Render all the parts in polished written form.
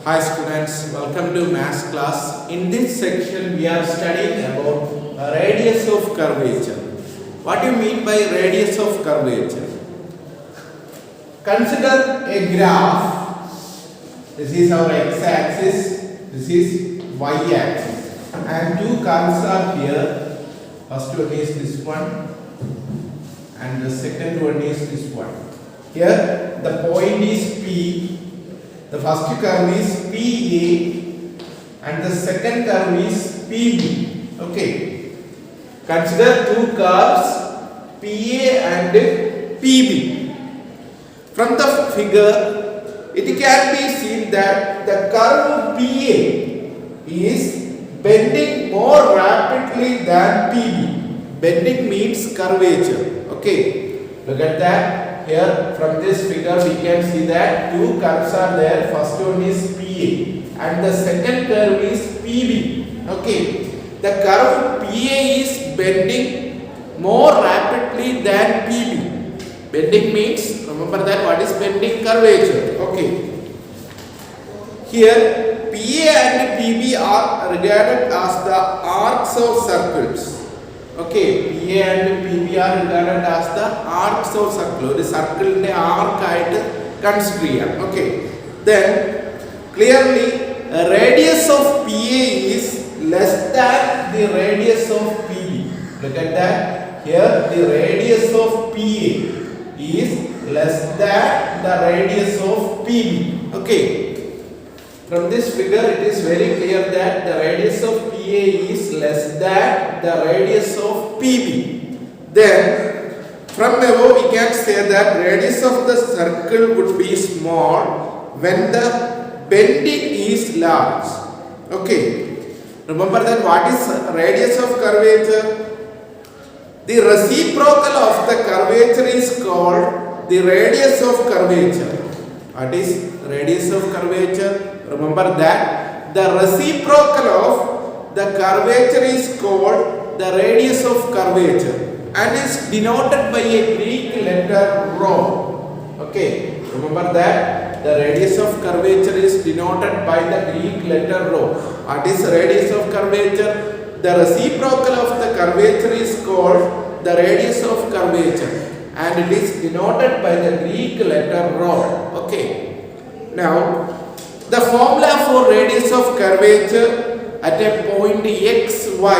Hi students, welcome to maths class. In this section we are studying about radius of curvature. What do you mean by radius of curvature? Consider a graph. This is our x-axis, this is y-axis, and two curves are here. First one is this one and the second one is this one. Here the point is P. The first curve is PA and the second curve is PB. Okay. Consider two curves PA and PB. From the figure, it can be seen that the curve PA is bending more rapidly than PB. Bending means curvature. Okay. Look at that. Here from this figure we can see that two curves are there. First one is PA and the second curve is PB. Okay. The curve PA is bending more rapidly than PB. Bending means, remember that what is bending? Curvature. Okay. Here PA and PB are regarded as the arcs of circles. Okay, PA and PB are regarded as the arcs of circle. The circle in the arc consider. Okay. Then clearly radius of PA is less than the radius of PB. Look at that. Here the radius of PA is less than the radius of PB. Okay. From this figure it is very clear that the radius of PA is less than the radius of PB. Then from above we can say that radius of the circle would be small when the bending is large. Okay. Remember that what is radius of curvature? The reciprocal of the curvature is called the radius of curvature. What is radius of curvature? Remember that the reciprocal of the curvature is called the radius of curvature and is denoted by a Greek letter rho. Okay, remember that the radius of curvature is denoted by the Greek letter rho. What is radius of curvature? The reciprocal of the curvature is called the radius of curvature and it is denoted by the Greek letter rho. Okay, now the formula for radius of curvature at a point x, y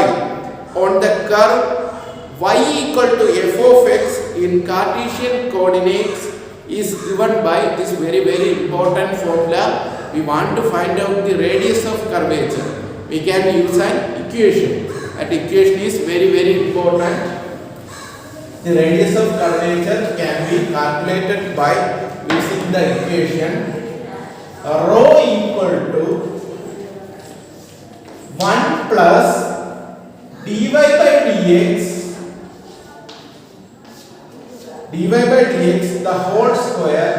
on the curve y equal to f of x in Cartesian coordinates is given by this very important formula. We want to find out the radius of curvature. We can use an equation. That equation is very important. The radius of curvature can be calculated by using the equation rho equal to 1 plus dy by dx the whole square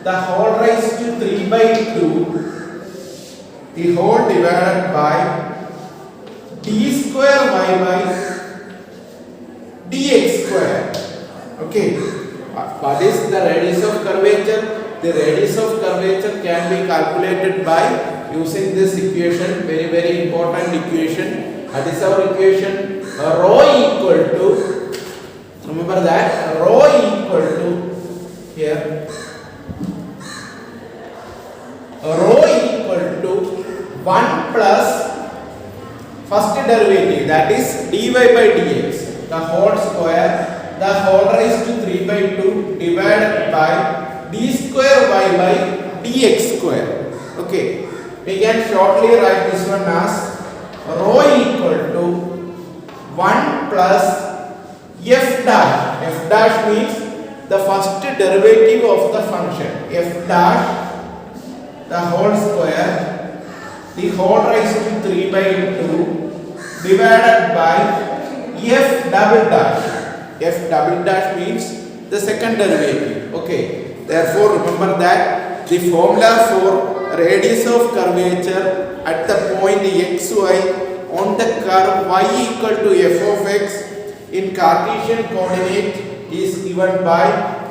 the whole raised to 3 by 2 the whole divided by d square y by dx square. Okay, what is the radius of curvature? The radius of curvature can be calculated by using this equation, very important equation. What is our equation? Rho equal to, remember that, rho equal to, here, rho equal to 1 plus first derivative, that is dy by dx, the whole square, the whole raised to 3 by 2 divided by d square y by dx square. Okay, we can shortly write this one as rho equal to 1 plus f dash. F dash means the first derivative of the function. F dash the whole square, the whole raised to 3 by 2 divided by f double dash. F double dash means the second derivative. Okay. Therefore, remember that the formula for radius of curvature at the point xy on the curve y equal to f of x in Cartesian coordinate is given by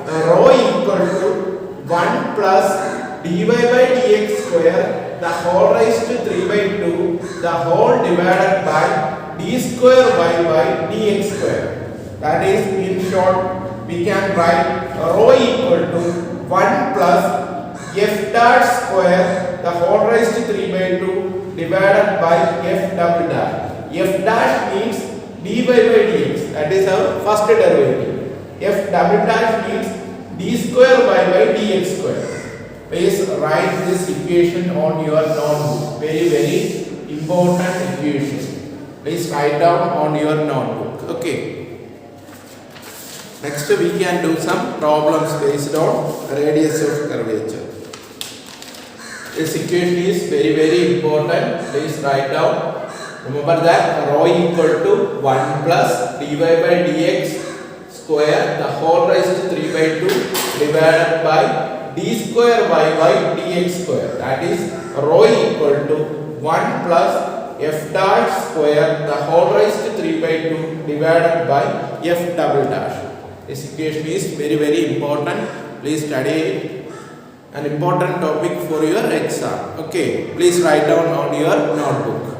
rho equal to 1 plus dy by dx square the whole raised to 3 by 2 the whole divided by d square y by dx square. That is, in short, we can write rho equal to 1 plus f dash square the whole raised to 3 by 2 divided by f double dash. F dash means dy by dx, that is our first derivative. F double dash means d square y by dx square. Please write this equation on your notebook. Very important equation. Please write down on your notebook. Okay. Next we can do some problems based on radius of curvature. This equation is very important. Please write down. Remember that rho equal to 1 plus dy by dx square the whole raised to 3 by 2 divided by d square y by dx square. That is, rho equal to 1 plus f dash square the whole raised to 3 by 2 divided by f double dash. This equation is very important. Please study it. An important topic for your exam. Okay, please write down on your notebook.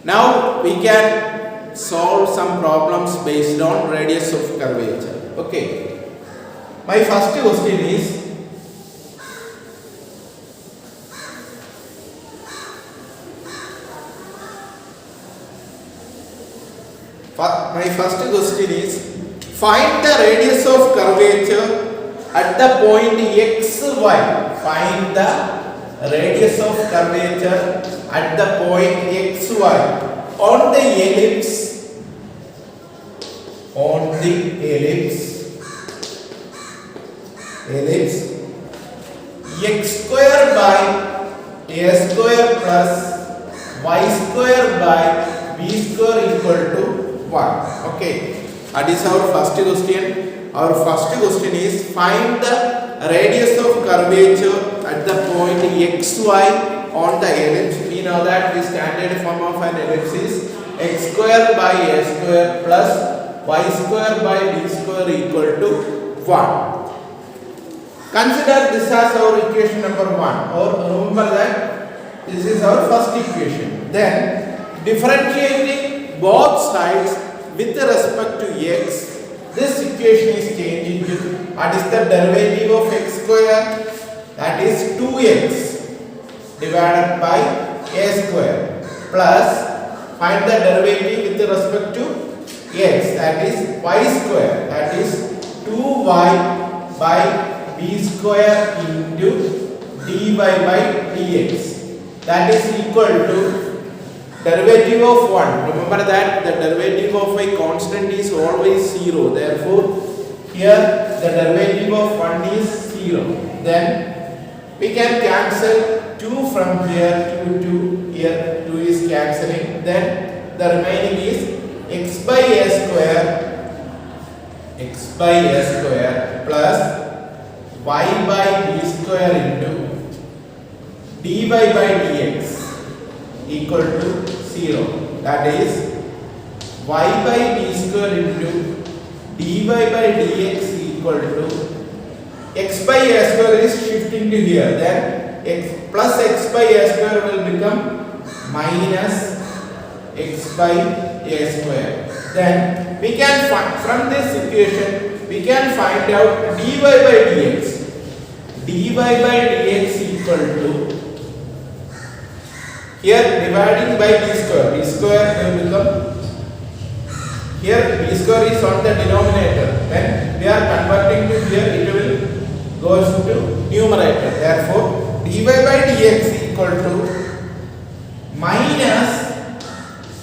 Now we can solve some problems based on radius of curvature. Okay, my first question is, find the radius of curvature at the point xy. Find the radius of curvature at the point xy on the ellipse x square by a square plus y square by b square equal to 1. Okay, that is our first question. Our first question is, find the radius of curvature at the point xy on the ellipse. We know that the standard form of an ellipse is x square by a square plus y square by b square equal to 1. Consider this as our equation number 1, or remember that this is our first equation. Then differentiating both sides with respect to x, this equation is changing to what is the derivative of x square? That is 2x divided by a square plus find the derivative with respect to x, that is y square, that is 2y by b square into dy by dx, that is equal to derivative of 1. Remember that the derivative of a constant is always 0. Therefore, here the derivative of 1 is 0. Then we can cancel 2 from here, 2 to here, 2 is cancelling. Then the remaining is x by a square plus y by b square into dy by dx equal to 0. That is, y by b square into dy by dx equal to x by a square is shifting to here. Then x plus x by a square will become minus x by a square. Then we can find from this equation, we can find out dy by dx. dy by dx equal to, here dividing by d square will become, here d square is on the denominator, when we are converting to here it will goes to numerator. Therefore, dy by dx equal to minus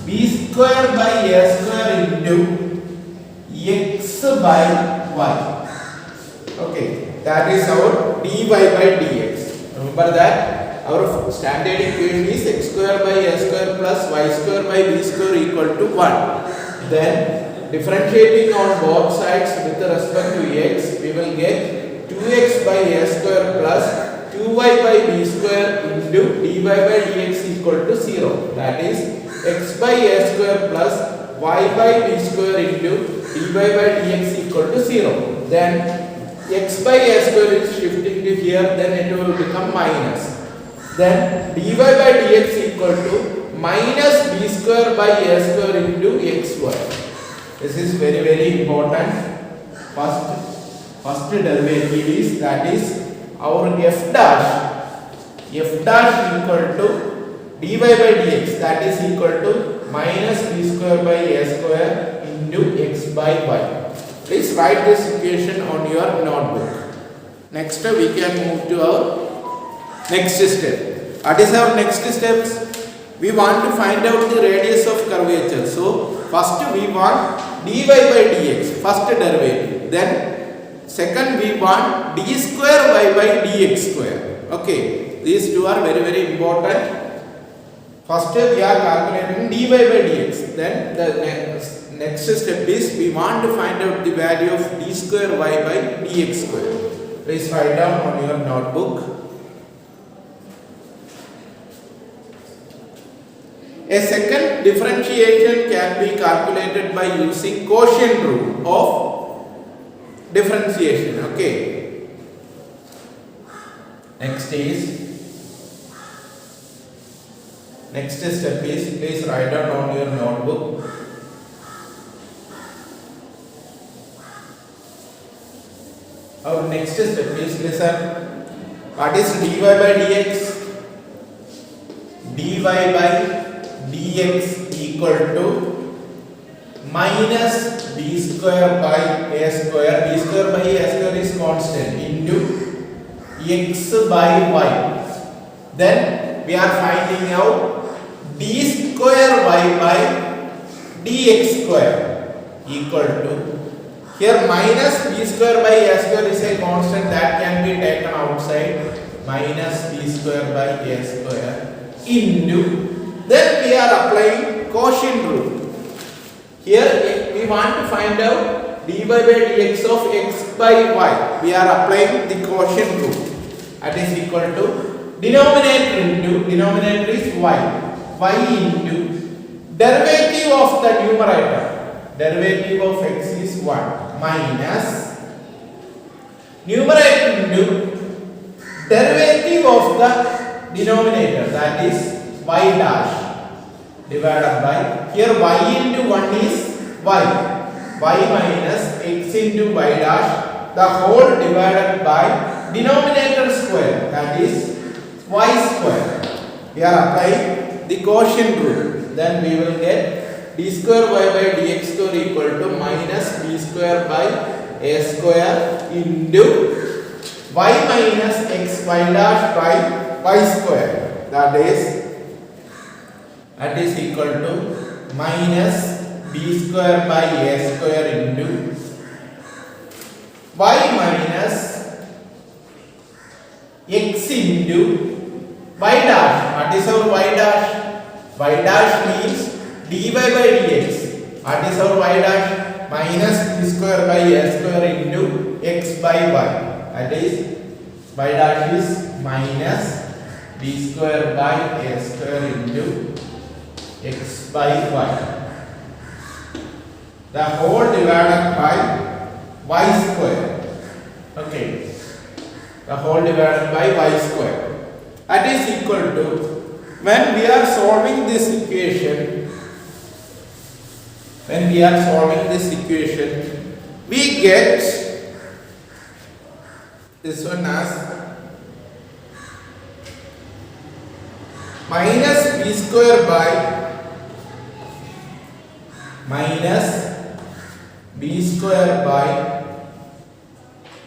b square by a square into x by y. Okay, that is our dy by dx. Remember that our standard equation is x square by a square plus y square by b square equal to 1. Then differentiating on both sides with respect to x, we will get 2x by a square plus 2y by b square into dy by dx equal to 0. That is, x by a square plus y by b square into dy by dx equal to 0. Then x by a square is shifting to here, then it will become minus. Then dy by dx equal to minus b square by a square into xy. This is very important. First derivative is, that is our f dash equal to dy by dx, that is equal to minus b square by a square into x by y. Please write this equation on your notebook. Next we can move to our next step. What is our next steps? We want to find out the radius of curvature. So first we want dy by dx, first derivative. Then second we want d square y by dx square. Okay, these two are very important. First we are calculating dy by dx. Then the next step is we want to find out the value of d square y by dx square. Please write down on your notebook. A second differentiation can be calculated by using quotient rule of differentiation. Okay. Next step is, please write down on your notebook. Our next step is, listen, what is dy by dx? Dy by dx equal to minus b square by a square. B square by a square is constant into x by y. Then we are finding out d square y by dx square equal to, here minus b square by a square is a constant that can be taken outside, minus b square by a square into, then we are applying quotient rule. Here we want to find out dy by dx of x by y. We are applying the quotient rule. That is equal to denominator is y into derivative of the numerator. Derivative of x is 1 minus numerator into derivative of the denominator, that is y dash, divided by, here y into 1 is y minus x into y dash, the whole divided by denominator square, that is y square. We are applying the quotient rule. Then we will get d square y by dx square equal to minus b square by a square into y minus x y dash by y square, that is equal to minus b square by a square into y minus x into y dash. What is our y dash? Y dash means dy by dx. What is our y dash? Minus b square by a square into x by y. That is, y dash is minus b square by a square into x by y, the whole divided by y square. Okay, the whole divided by y square. That is equal to, when we are solving this equation, we get this one as minus b square by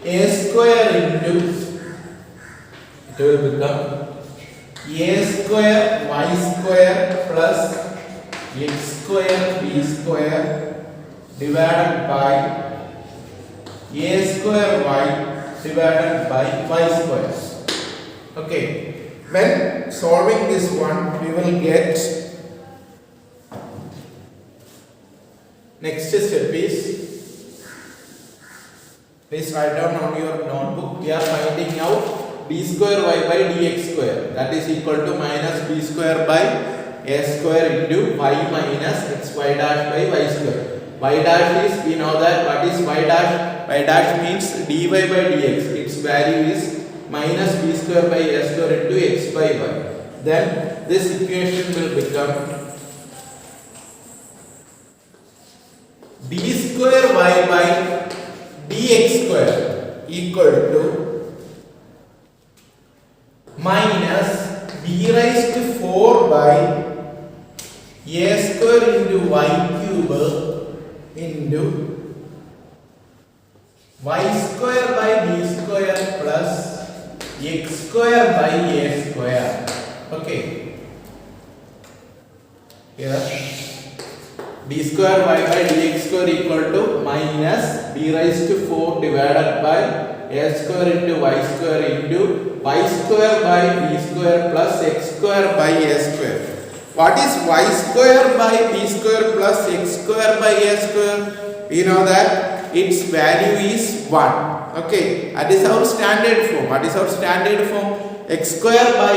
a square into, it will become a square y square plus x square b square divided by a square y divided by y square. Okay, when solving this one, we will get, next step is, please write down on your notebook. We are finding out d square y by dx square, that is equal to minus b square by a square into y minus xy dash by y square. Y dash is, we know that what is y dash? Y dash means dy by dx. Its value is minus b square by a square into x by y. Then this equation will become d square y by dx square equal to minus b raised to 4 by a square into y cube into y square by b square plus x square by a square. Okay. Here d square y by dx square equal to minus b raised to 4 divided by a square into y square into y square by b square plus x square by a square. What is y square by b square plus x square by a square? We know that its value is 1. Okay, that is our standard form. What is our standard form? X square by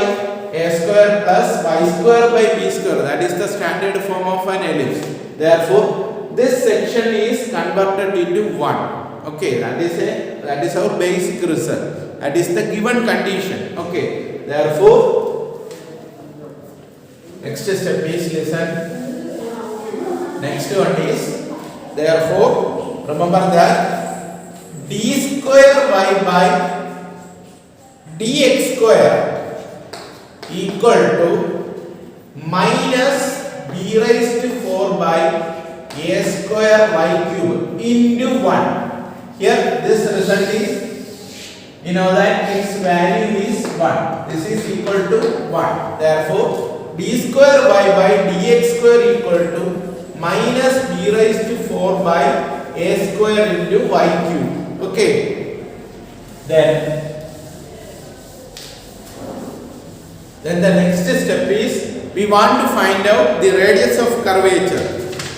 a square plus y square by b square. That is the standard form of an ellipse. Therefore, this section is converted into 1. Okay, that is our basic result. That is the given condition. Okay, therefore, next step is listen. Next one is, therefore, remember that d square y by dx square equal to minus b raised to 4 by a square y cube into 1. Here this result is, you know that its value is 1. This is equal to 1. Therefore, d square y by dx square equal to minus b raised to 4 by a square into y cube. Okay. Then the next step is, we want to find out the radius of curvature.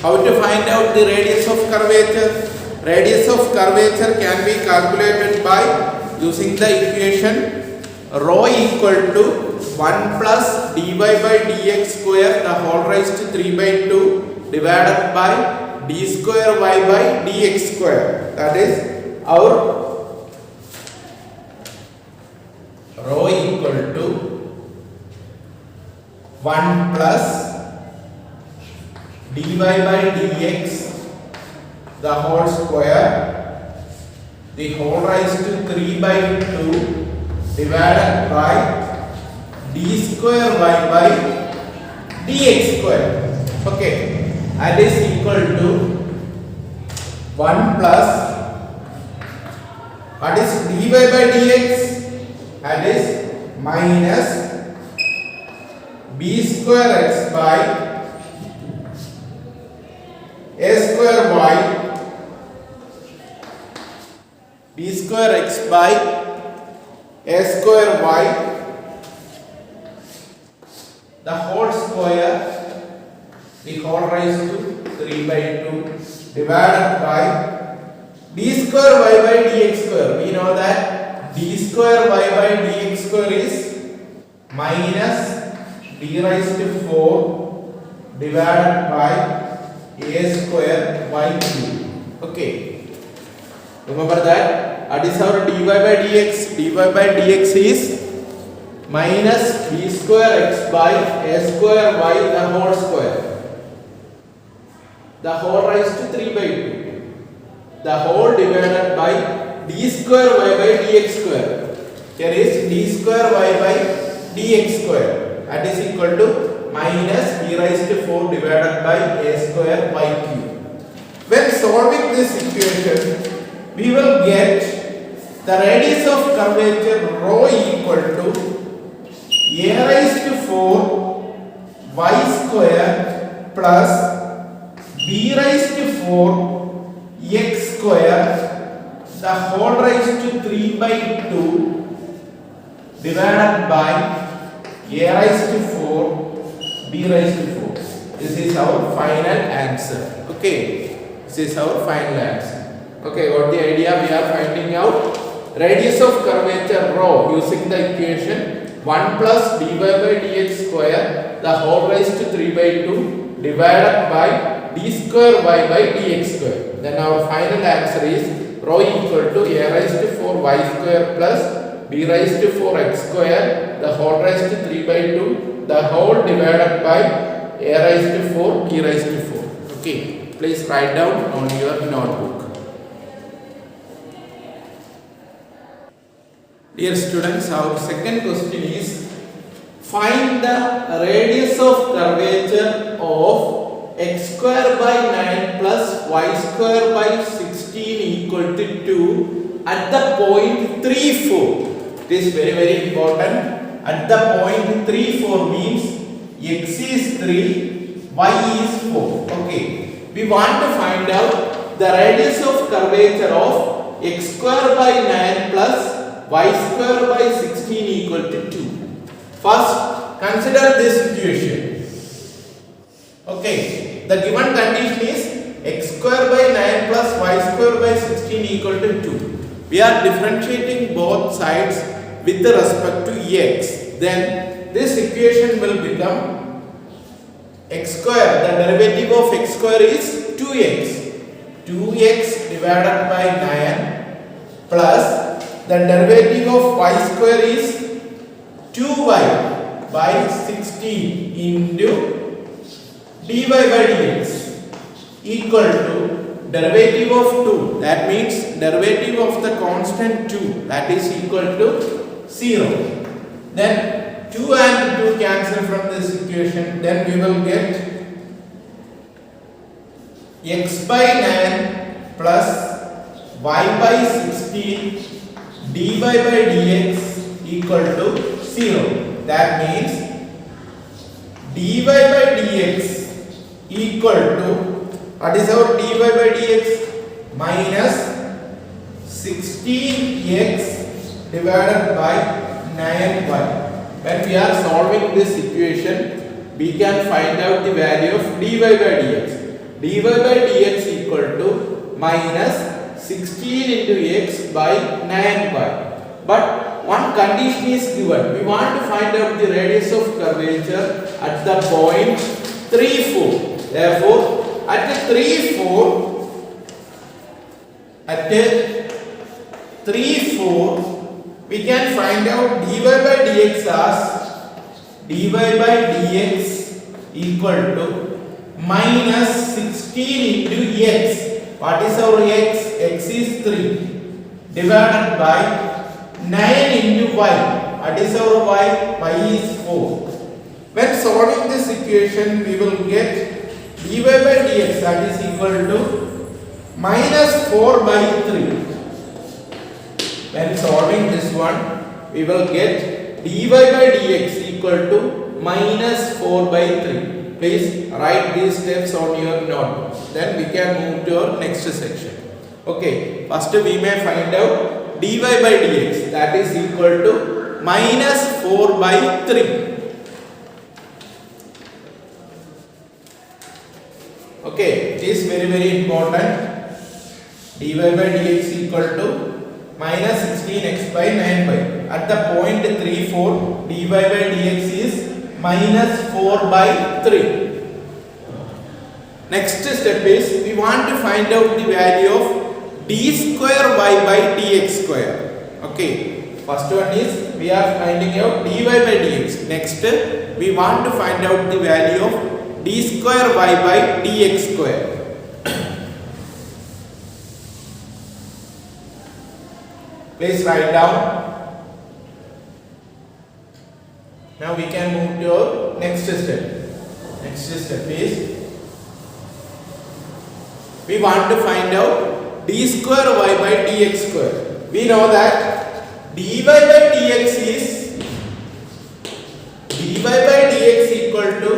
How to find out the radius of curvature? Radius of curvature can be calculated by using the equation rho equal to 1 plus dy by dx square the whole raised to 3 by 2 divided by d square y by dx square. That is our rho equal to 1 plus dy by dx the whole square the whole raised to 3 by 2 divided by d square y by dx square. Okay, that is equal to 1 plus, what is dy by dx? That is minus b square x by a square y, b square x by a square y the whole square the whole raised to 3 by 2 divided by d square y by dx square. We know that d square y by dx square is minus d raised to 4 divided by a square y cube. Okay, remember that is our dy by dx. Dy by dx is minus b square x by a square y the whole square the whole raised to 3 by 2 the whole divided by d square y by dx square. Here is d square y by dx square, that is equal to minus b raised to 4 divided by a square y cube. When solving this equation, we will get the radius of curvature rho equal to a raised to 4 y square plus b raised to 4 x square the whole raised to 3 by 2 divided by a raised to 4 b raised to 4. This is our final answer. Okay, this is our final answer. Okay, got the idea? We are finding out radius of curvature rho using the equation 1 plus dy by dx square the whole raised to 3 by 2 divided by d square y by dx square. Then our final answer is rho equal to a raised to 4y square plus b raised to 4x square, the whole raised to 3 by 2, the whole divided by a raised to 4, b raised to 4. Okay, please write down on your notebook. Dear students, our second question is find the radius of curvature of x square by 9 plus y square by 16 equal to 2 at the point 3, 4. It is very important. At the point 3, 4 means x is 3, y is 4. Okay. We want to find out the radius of curvature of x square by 9 plus y square by 16 equal to 2. First, consider this situation. Okay. The given condition is x square by 9 plus y square by 16 equal to 2. We are differentiating both sides with respect to x. Then this equation will become x square, the derivative of x square is 2x. 2x divided by 9 plus the derivative of y square is 2y by 16 into dy by dx equal to derivative of 2, that means derivative of the constant 2, that is equal to 0. Then 2 and 2 cancel from this equation, then we will get x by 9 plus y by 16 dy by dx equal to 0. That means dy by dx equal to, what is our dy by dx? Minus 16x divided by 9y. When we are solving this equation, we can find out the value of dy by dx. dy by dx equal to minus 16 into x by 9y. But one condition is given. We want to find out the radius of curvature at the point 3, 4. Therefore, at 3, 4, we can find out dy by dx as dy by dx equal to minus 16 into x. What is our x? X is 3 divided by 9 into y. What is our y? Y is 4. When solving this equation, we will get dy by dx, that is equal to minus 4 by 3. When solving this one, we will get dy by dx equal to minus 4 by 3. Please write these steps on your notebook. Then we can move to our next section. Okay, first we may find out dy by dx, that is equal to minus 4 by 3. Okay, it is very important. dy by dx equal to minus 16x by 9y. At the point 3, 4, dy by dx is minus 4 by 3. Next step is we want to find out the value of d square y by dx square. Okay, first one is we are finding out dy by dx. Next we want to find out the value of d square y by dx square. Please write down. Now we can move to our next step. Next step is we want to find out d square y by dx square. We know that dy by dx is dy by dx equal to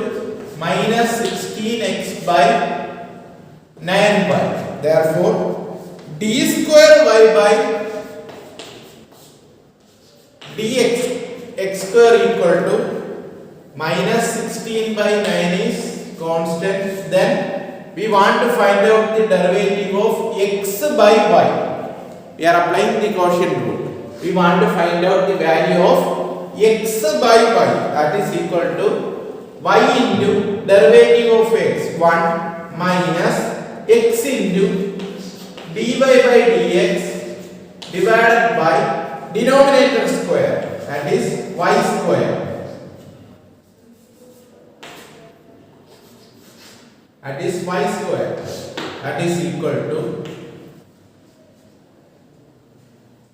minus 16x by 9y. Therefore, d square y by dx x square equal to minus 16 by 9 is constant. Then we want to find out the derivative of x by y. We are applying the quotient rule. We want to find out the value of x by y, that is equal to y into derivative of x 1 minus x into dy by dx divided by denominator square, that is y square. That is y square. That is equal to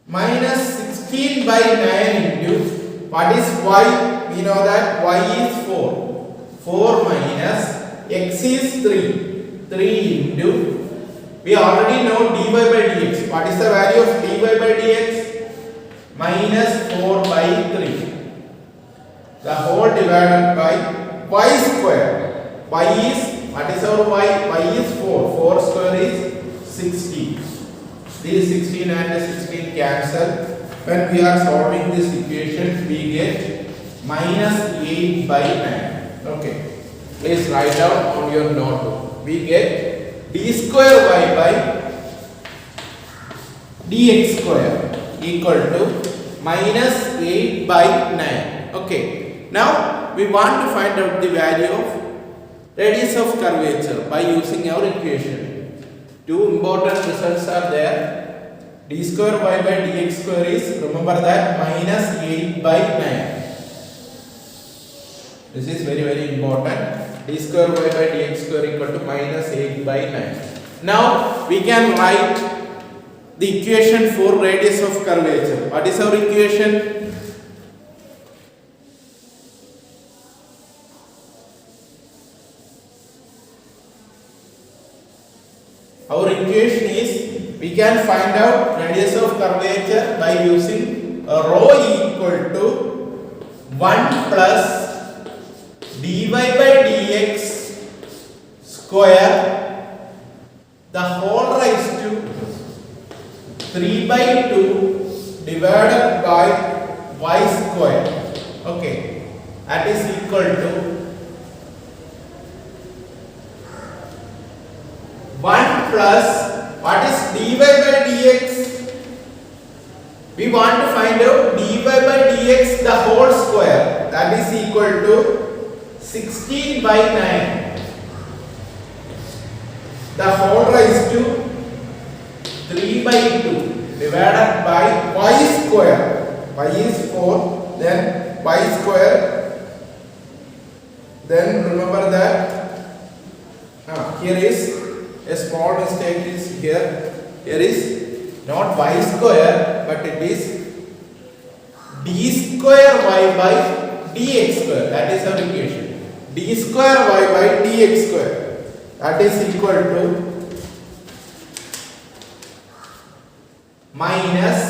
minus 16 by 9 into what is y? We know that y is 4. 4 minus x is 3. 3 into, we already know dy by dx. What is the value of dy by dx? Minus 4 by 3. The whole divided by y square. Y is, what is our y? Y is 4. 4 square is 16. These 16 and 16 cancel. When we are solving this equation, we get minus 8 by 9. Okay. Please write down on your notebook. We get d square y by dx square equal to minus 8 by 9. Okay. Now we want to find out the value of radius of curvature by using our equation. Two important results are there. D square y by dx square is, remember that, minus 8 by 9. This is very important. D square y by dx square equal to minus 8 by 9. Now we can write the equation for radius of curvature. What is our equation? Our equation is, we can find out radius of curvature by using rho equal to 1 plus dy by dx square the whole raised to 3 by 2 divided by y square. Okay, that is equal to 1 plus, what is dy by dx? We want to find out dy by dx the whole square, that is equal to 16 by 9. The whole raised to 3 by 2 divided by y square. Y is 4, then y square. Then remember that here is a small mistake is here. Here is not y square, but it is d square y by dx square. That is our equation. D square y by dx square. That is equal to minus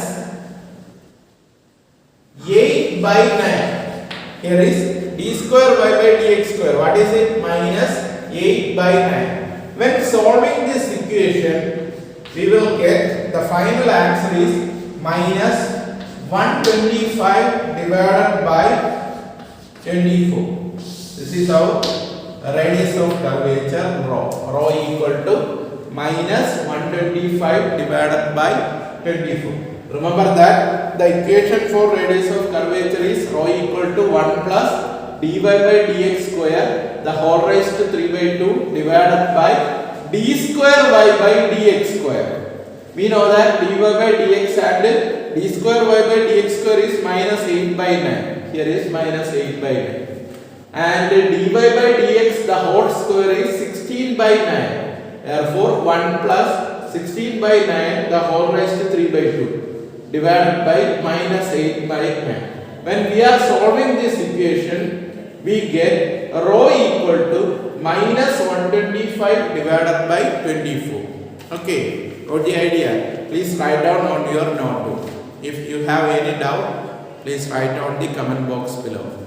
8 by 9. Here is d square y by dx square. What is it? Minus 8 by 9. When solving this equation, we will get the final answer is minus 125 divided by 24. This is our radius of curvature rho. Rho equal to minus 125 divided by 24. Remember that the equation for radius of curvature is rho equal to 1 plus dy by dx square the whole raised to 3 by 2 divided by d square y by dx square. We know that dy by dx and d square y by dx square is minus 8 by 9. Here is minus 8 by 9. And dy by dx the whole square is 16 by 9. Therefore 1 plus 16 by 9 the whole raised to 3 by 2 divided by minus 8 by 9. When we are solving this equation, we get rho equal to minus 125 divided by 24. Okay, got the idea? Please write down on your notebook. If you have any doubt, please write down the comment box below.